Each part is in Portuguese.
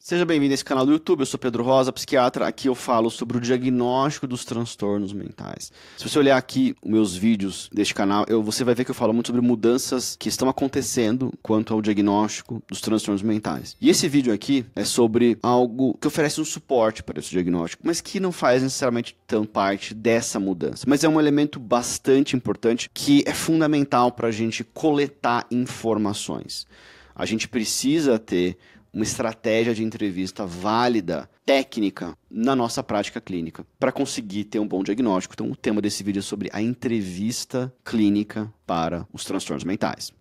Seja bem-vindo a esse canal do YouTube, eu sou Pedro Rosa, psiquiatra. Aqui eu falo sobre o diagnóstico dos transtornos mentais. Se você olhar aqui os meus vídeos deste canal, você vai ver que eu falo muito sobre mudanças que estão acontecendo quanto ao diagnóstico dos transtornos mentais. E esse vídeo aqui é sobre algo que oferece um suporte para esse diagnóstico, mas que não faz necessariamente tão parte dessa mudança. Mas é um elemento bastante importante que é fundamental para a gente coletar informações. A gente precisa ter uma estratégia de entrevista válida, técnica, na nossa prática clínica, para conseguir ter um bom diagnóstico. Então, o tema desse vídeo é sobre a entrevista clínica para os transtornos mentais.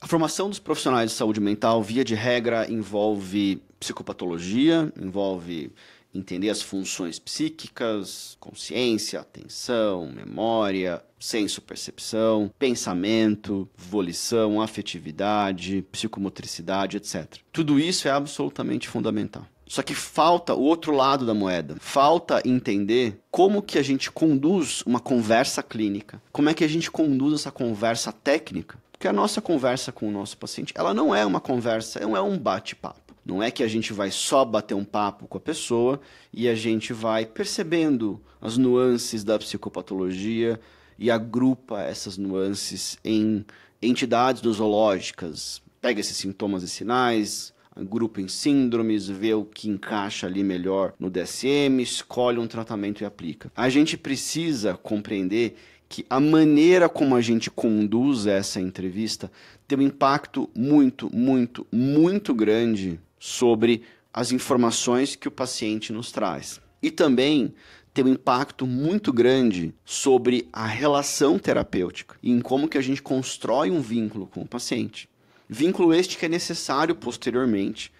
A formação dos profissionais de saúde mental, via de regra, envolve psicopatologia, envolve entender as funções psíquicas, consciência, atenção, memória, senso-percepção, pensamento, volição, afetividade, psicomotricidade, etc. Tudo isso é absolutamente fundamental. Só que falta o outro lado da moeda. Falta entender como que a gente conduz uma conversa clínica. Como é que a gente conduz essa conversa técnica. Porque a nossa conversa com o nosso paciente, ela não é uma conversa, não é um bate-papo. Não é que a gente vai só bater um papo com a pessoa e a gente vai percebendo as nuances da psicopatologia e agrupa essas nuances em entidades nosológicas. Pega esses sintomas e sinais, agrupa em síndromes, vê o que encaixa ali melhor no DSM, escolhe um tratamento e aplica. A gente precisa compreender que a maneira como a gente conduz essa entrevista tem um impacto muito grande sobre as informações que o paciente nos traz. E também tem um impacto muito grande sobre a relação terapêutica e em como que a gente constrói um vínculo com o paciente. Vínculo este que é necessário posteriormente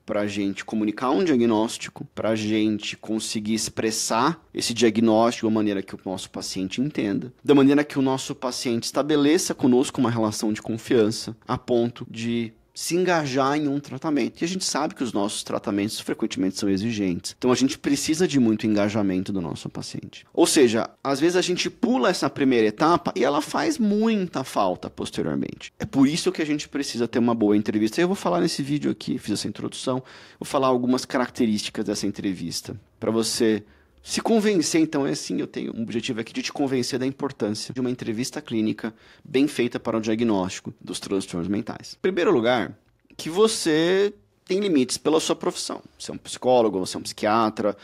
para a gente comunicar um diagnóstico, para a gente conseguir expressar esse diagnóstico de uma maneira que o nosso paciente entenda, da maneira que o nosso paciente estabeleça conosco uma relação de confiança, a ponto de se engajar em um tratamento. E a gente sabe que os nossos tratamentos frequentemente são exigentes. Então a gente precisa de muito engajamento do nosso paciente. Ou seja, às vezes a gente pula essa primeira etapa e ela faz muita falta posteriormente. É por isso que a gente precisa ter uma boa entrevista. Eu vou falar nesse vídeo aqui, fiz essa introdução, vou falar algumas características dessa entrevista para você se convencer. Então, eu tenho um objetivo aqui de te convencer da importância de uma entrevista clínica bem feita para o diagnóstico dos transtornos mentais. Em primeiro lugar, que você tem limites pela sua profissão. Você é um psicólogo, você é um psiquiatra,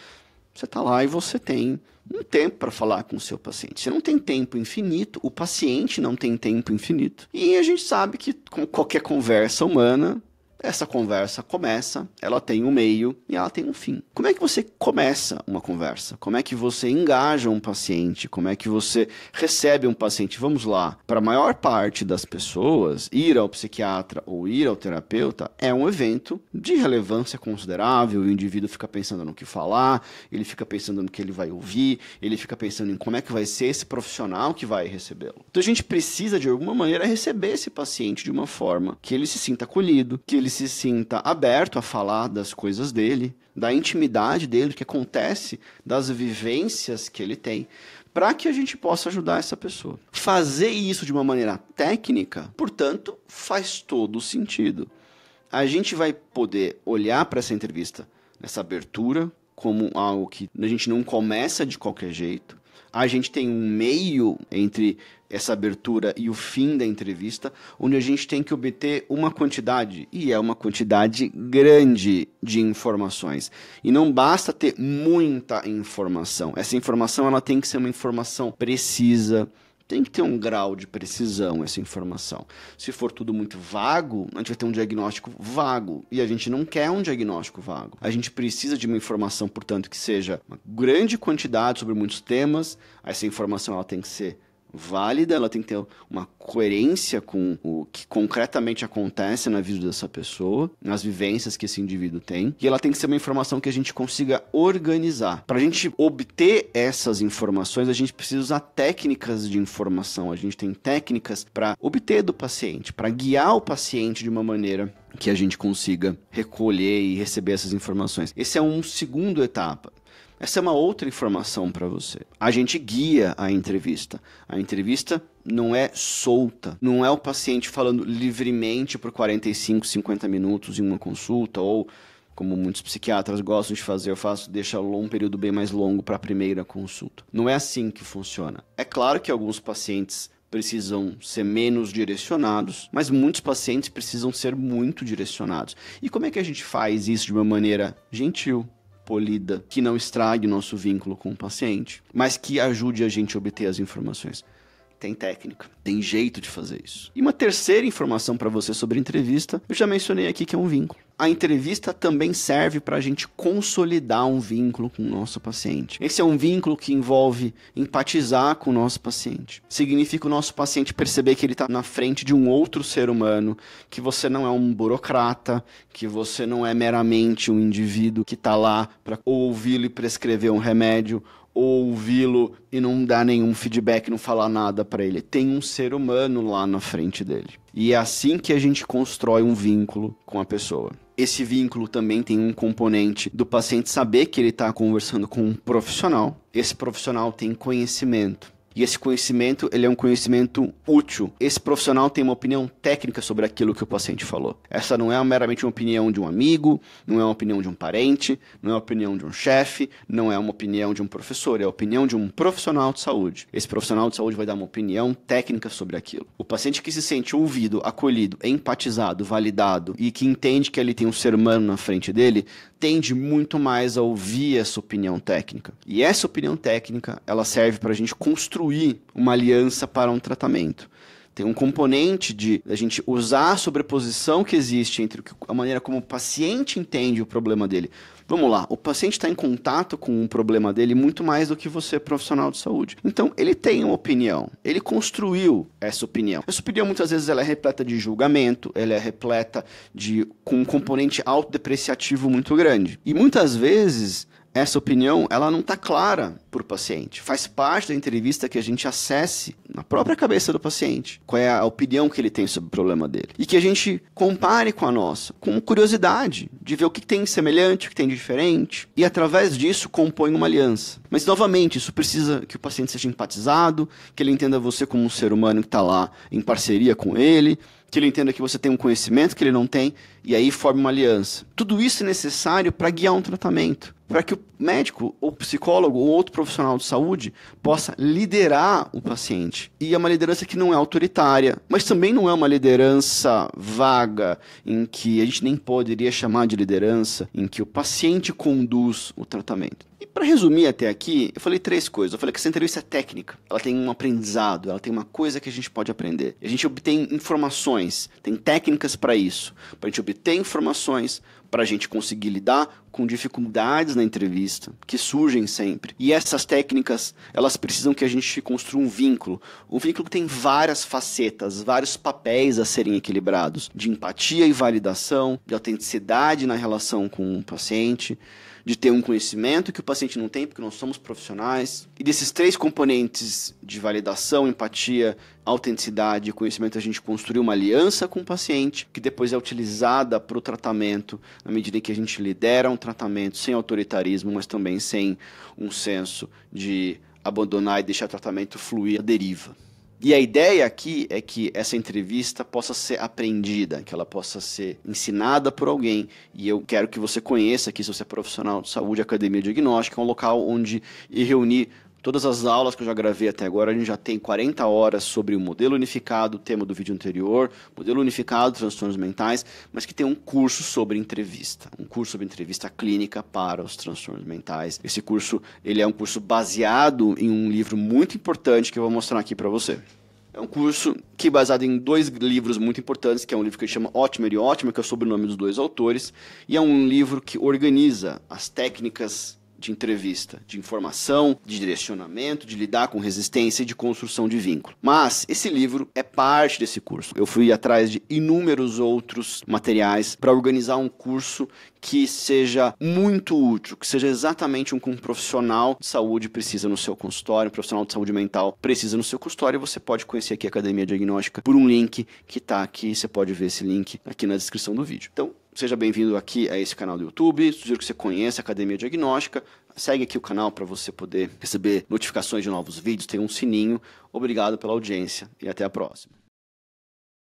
você está lá e você tem um tempo para falar com o seu paciente. Você não tem tempo infinito, o paciente não tem tempo infinito. E a gente sabe que com qualquer conversa humana, essa conversa começa, ela tem um meio e ela tem um fim. Como é que você começa uma conversa? Como é que você engaja um paciente? Como é que você recebe um paciente? Vamos lá. Para a maior parte das pessoas, ir ao psiquiatra ou ir ao terapeuta é um evento de relevância considerável. O indivíduo fica pensando no que falar, ele fica pensando no que ele vai ouvir, ele fica pensando em como é que vai ser esse profissional que vai recebê-lo. Então a gente precisa, de alguma maneira, receber esse paciente de uma forma que ele se sinta acolhido, que ele se sinta aberto a falar das coisas dele, da intimidade dele, do que acontece, das vivências que ele tem, para que a gente possa ajudar essa pessoa. Fazer isso de uma maneira técnica, portanto, faz todo o sentido. A gente vai poder olhar para essa entrevista, nessa abertura, como algo que a gente não começa de qualquer jeito. A gente tem um meio entre essa abertura e o fim da entrevista, onde a gente tem que obter uma quantidade, e é uma quantidade grande de informações. E não basta ter muita informação. Essa informação ela tem que ser uma informação precisa, tem que ter um grau de precisão essa informação. Se for tudo muito vago, a gente vai ter um diagnóstico vago. E a gente não quer um diagnóstico vago. A gente precisa de uma informação, portanto, que seja uma grande quantidade sobre muitos temas. Essa informação ela tem que ser válida, ela tem que ter uma coerência com o que concretamente acontece na vida dessa pessoa, nas vivências que esse indivíduo tem, e ela tem que ser uma informação que a gente consiga organizar. Para a gente obter essas informações, a gente precisa usar técnicas de informação, a gente tem técnicas para obter do paciente, para guiar o paciente de uma maneira que a gente consiga recolher e receber essas informações. Esse é uma segunda etapa. Essa é uma outra informação para você. A gente guia a entrevista. A entrevista não é solta. Não é o paciente falando livremente por 45, 50 minutos em uma consulta, ou, como muitos psiquiatras gostam de fazer, deixa um período bem mais longo para a primeira consulta. Não é assim que funciona. É claro que alguns pacientes precisam ser menos direcionados, mas muitos pacientes precisam ser muito direcionados. E como é que a gente faz isso de uma maneira gentil, polida, que não estrague nosso vínculo com o paciente, mas que ajude a gente a obter as informações? Tem técnica, tem jeito de fazer isso. E uma terceira informação para você sobre entrevista, eu já mencionei aqui, que é um vínculo. A entrevista também serve para a gente consolidar um vínculo com o nosso paciente. Esse é um vínculo que envolve empatizar com o nosso paciente. Significa o nosso paciente perceber que ele está na frente de um outro ser humano, que você não é um burocrata, que você não é meramente um indivíduo que está lá para ouvi-lo e prescrever um remédio, ou ouvi-lo e não dar nenhum feedback, não falar nada para ele. Tem um ser humano lá na frente dele. E é assim que a gente constrói um vínculo com a pessoa. Esse vínculo também tem um componente do paciente saber que ele está conversando com um profissional. Esse profissional tem conhecimento. E esse conhecimento, ele é um conhecimento útil. Esse profissional tem uma opinião técnica sobre aquilo que o paciente falou. Essa não é meramente uma opinião de um amigo, não é uma opinião de um parente, não é uma opinião de um chefe, não é uma opinião de um professor, é a opinião de um profissional de saúde. Esse profissional de saúde vai dar uma opinião técnica sobre aquilo. O paciente que se sente ouvido, acolhido, empatizado, validado e que entende que ele tem um ser humano na frente dele, tende muito mais a ouvir essa opinião técnica. E essa opinião técnica, ela serve para a gente construir uma aliança para um tratamento. Tem um componente de a gente usar a sobreposição que existe entre a maneira como o paciente entende o problema dele. Vamos lá, o paciente está em contato com o problema dele muito mais do que você, profissional de saúde. Então, ele tem uma opinião, ele construiu essa opinião. Essa opinião, muitas vezes, ela é repleta de julgamento, ela é repleta com um componente autodepreciativo muito grande. E muitas vezes, essa opinião, ela não está clara para o paciente. Faz parte da entrevista que a gente acesse na própria cabeça do paciente qual é a opinião que ele tem sobre o problema dele. E que a gente compare com a nossa, com curiosidade, de ver o que tem de semelhante, o que tem de diferente. E através disso, compõe uma aliança. Mas, novamente, isso precisa que o paciente seja empatizado, que ele entenda você como um ser humano que está lá em parceria com ele, que ele entenda que você tem um conhecimento que ele não tem, e aí forma uma aliança. Tudo isso é necessário para guiar um tratamento, para que o médico, ou psicólogo, ou outro profissional de saúde possa liderar o paciente. E é uma liderança que não é autoritária, mas também não é uma liderança vaga, em que a gente nem poderia chamar de liderança, em que o paciente conduz o tratamento. E para resumir até aqui, eu falei 3 coisas. Eu falei que essa entrevista é técnica, ela tem um aprendizado, ela tem uma coisa que a gente pode aprender. A gente obtém informações, tem técnicas para isso, para a gente obter informações, para a gente conseguir lidar com dificuldades na entrevista, que surgem sempre. E essas técnicas, elas precisam que a gente construa um vínculo que tem várias facetas, vários papéis a serem equilibrados, de empatia e validação, de autenticidade na relação com o paciente, de ter um conhecimento que o paciente não tem, porque nós somos profissionais. E desses 3 componentes de validação, empatia, autenticidade e conhecimento, a gente construiu uma aliança com o paciente, que depois é utilizada para o tratamento, na medida em que a gente lidera um tratamento sem autoritarismo, mas também sem um senso de abandonar e deixar o tratamento fluir à deriva. E a ideia aqui é que essa entrevista possa ser aprendida, que ela possa ser ensinada por alguém. E eu quero que você conheça aqui, se você é profissional de saúde, a Academia Diagnóstica, é um local onde eu reuni todas as aulas que eu já gravei até agora. A gente já tem 40 horas sobre o modelo unificado, o tema do vídeo anterior, modelo unificado, transtornos mentais, mas que tem um curso sobre entrevista, um curso sobre entrevista clínica para os transtornos mentais. Esse curso, ele é um curso baseado em um livro muito importante que eu vou mostrar aqui para você. É um curso que é baseado em 2 livros muito importantes, que é um livro que se chama Ottimer e Ottimer, que é o sobrenome dos 2 autores, e é um livro que organiza as técnicas de entrevista, de informação, de direcionamento, de lidar com resistência e de construção de vínculo. Mas esse livro é parte desse curso. Eu fui atrás de inúmeros outros materiais para organizar um curso que seja muito útil, que seja exatamente um que um profissional de saúde precisa no seu consultório, um profissional de saúde mental precisa no seu consultório. Você pode conhecer aqui a Academia Diagnóstica por um link que está aqui. Você pode ver esse link aqui na descrição do vídeo. Então, seja bem-vindo aqui a esse canal do YouTube. Sugiro que você conheça a Academia Diagnóstica. Segue aqui o canal para você poder receber notificações de novos vídeos, tem um sininho. Obrigado pela audiência e até a próxima.